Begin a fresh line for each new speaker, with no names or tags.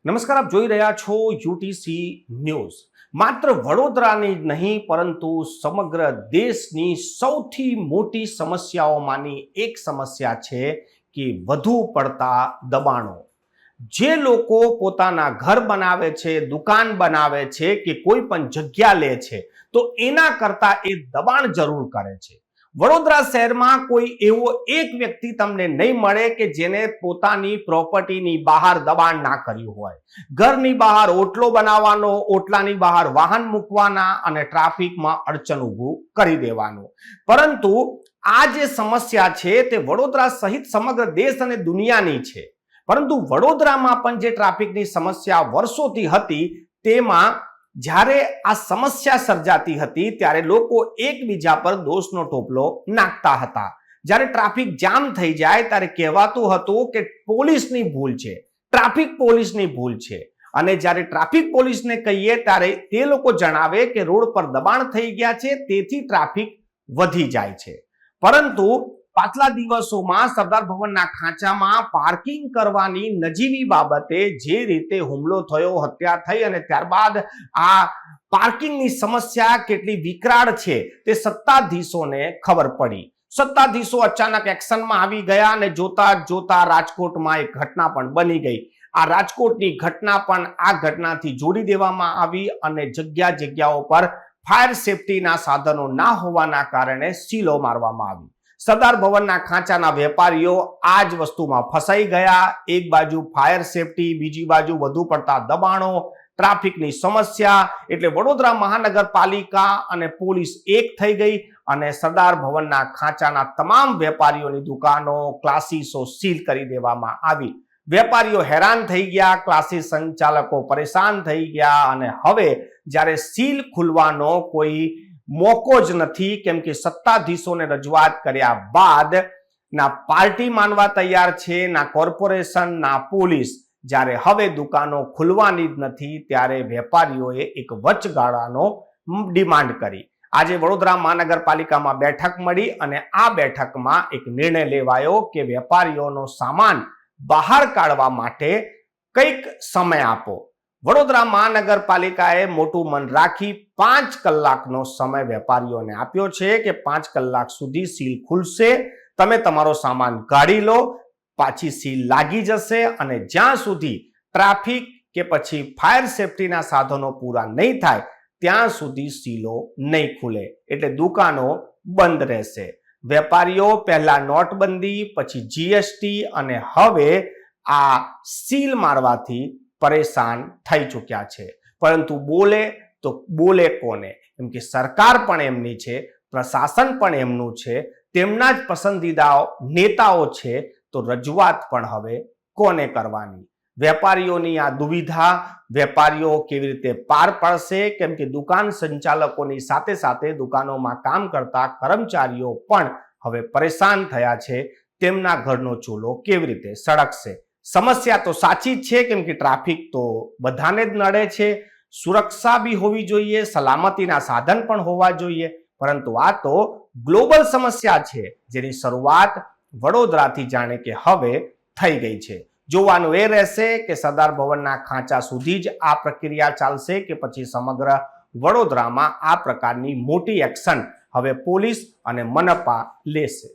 નમસ્કાર, આપ જોઈ રહ્યા છો યુટીસી ન્યૂઝ। માત્ર વડોદરાની જ નહીં પરંતુ સમગ્ર દેશની સૌથી મોટી સમસ્યાઓમાંની એક સમસ્યા છે કે વધુ પડતા દબાણો। જે લોકો પોતાના ઘર બનાવે છે, દુકાન બનાવે છે કે કોઈ પણ જગ્યા લે છે તો એના કરતા એ દબાણ જરૂર કરે છે। વડોદરા શહેરમાં કોઈ એવો એક વ્યક્તિ તમને નહીં મળે કે જેને પોતાની પ્રોપર્ટીની બહાર દબાણ ના કર્યું હોય। ઘરની બહાર ઓટલો બનાવવાનો, ઓટલાની બહાર વાહન મૂકવાના અને ટ્રાફિકમાં અડચણ ઊભું કરી દેવાનું। પરંતુ આ જે સમસ્યા છે તે વડોદરા સહિત સમગ્ર દેશ અને દુનિયાની છે। પરંતુ વડોદરામાં પણ જે ટ્રાફિકની સમસ્યા વર્ષોથી હતી તેમાં જ્યારે આ સમસ્યા સર્જાતી હતી ત્યારે લોકો એકબીજા પર દોષનો ટોપલો નાખતા હતા। જ્યારે ટ્રાફિક જામ થઈ જાય ત્યારે કહેવાતું હતું કે પોલીસની ભૂલ છે, ટ્રાફિક પોલીસની ભૂલ છે। અને જ્યારે ટ્રાફિક પોલીસને કહીએ ત્યારે તે લોકો જણાવે કે રોડ પર દબાણ થઈ ગયા છે તેથી ટ્રાફિક વધી જાય છે। પરંતુ પાછલા દિવસોમાં સરદાર ભવનના ખાંચામાં પાર્કિંગ કરવાની નજીવી બાબતે જે રીતે હુમલો થયો, હત્યા થઈ અને ત્યારબાદ આ પાર્કિંગની સમસ્યા કેટલી વિકરાળ છે તે સત્તાધીશોને ખબર પડી। સત્તાધીશો અચાનક એક્શનમાં આવી ગયા અને જોતા જોતા રાજકોટમાં એક ઘટના પણ બની ગઈ। આ રાજકોટની ઘટના પણ આ ઘટનાથી જોડી દેવામાં આવી અને જગ્યા જગ્યાઓ પર ફાયર સેફટીના સાધનો ના હોવાના કારણે સીલો મારવામાં આવી। સરદાર ભવનના ખાંચાના વેપારીઓ આ જ વસ્તુમાં ફસાઈ ગયા। એક બાજુ ફાયર સેફટી, બીજી બાજુ વધુ પડતા દબાણો, ટ્રાફિકની સમસ્યા, એટલે વડોદરા મહાનગરપાલિકા અને પોલીસ એક થઈ ગઈ અને સરદાર ભવનના ખાંચાના તમામ વેપારીઓની દુકાનો, ક્લાસીસો સીલ કરી દેવામાં આવી। વેપારીઓ હેરાન થઈ ગયા, ક્લાસીસ સંચાલકો પરેશાન થઈ ગયા અને હવે જ્યારે સીલ ખુલવાનો કોઈ મોકો જ નથી, કેમ કે સત્તાધીશોને રજૂઆત કર્યા બાદ ના પાર્ટી માનવા તૈયાર છે, ના કોર્પોરેશન, ના પોલીસ। જ્યારે હવે દુકાનો ખુલવાની જ નથી ત્યારે વેપારીઓએ એક વચગાળાનો ડિમાન્ડ કરી। આજે વડોદરા મહાનગરપાલિકામાં બેઠક મળી અને આ બેઠકમાં એક નિર્ણય લેવાયો કે વેપારીઓનો સામાન બહાર કાઢવા માટે કંઈક સમય આપો। વડોદરા મહાનગરપાલિકાએ મોટું મન રાખી 5 કલાકનો સમય વેપારીઓને આપ્યો છે કે 5 કલાક સુધી સીલ ખુલશે, તમે તમારો સામાન કાઢી લો, પાછી સીલ લાગી જશે અને જ્યાં સુધી ટ્રાફિક કે પછી ફાયર સેફટીના સાધનો પૂરા નહીં થાય ત્યાં સુધી સીલો નહીં ખુલે, એટલે દુકાનો બંધ રહેશે। વેપારીઓ પહેલા નોટબંધી, પછી જીએસટી અને હવે આ સીલ મારવાથી પરેશાન થઈ ચૂક્યા છે। પરંતુ બોલે તો બોલે કોને? કેમ કે સરકાર પણ એમની છે, પ્રશાસન પણ એમનું છે, તેમના જ પસંદીદા નેતાઓ છે, તો રજૂઆત પણ હવે કોને કરવાની? વેપારીઓની આ દુવિધા વેપારીઓ કેવી રીતે પાર પાડશે? કેમ કે દુકાન સંચાલકોની સાથે સાથે દુકાનોમાં કામ કરતા કર્મચારીઓ પણ હવે પરેશાન થયા છે। તેમના ઘરનો ચૂલો કેવી રીતે સળગશે? સમસ્યા તો સાચી જ છે, કેમ કે ટ્રાફિક તો બધાને જ નડે છે, સુરક્ષા બી હોવી જોઈએ, સલામતીના સાધન પણ હોવા જોઈએ, પરંતુ આ તો ગ્લોબલ સમસ્યા છે જેની શરૂઆત વડોદરાથી જાણે કે હવે થઈ ગઈ છે। જોવાનું એ રહેશે કે સરદાર ભવનના ખાંચા સુધી જ આ પ્રક્રિયા ચાલશે કે પછી સમગ્ર વડોદરામાં આ પ્રકારની મોટી એક્શન હવે પોલીસ અને મનપા લેશે।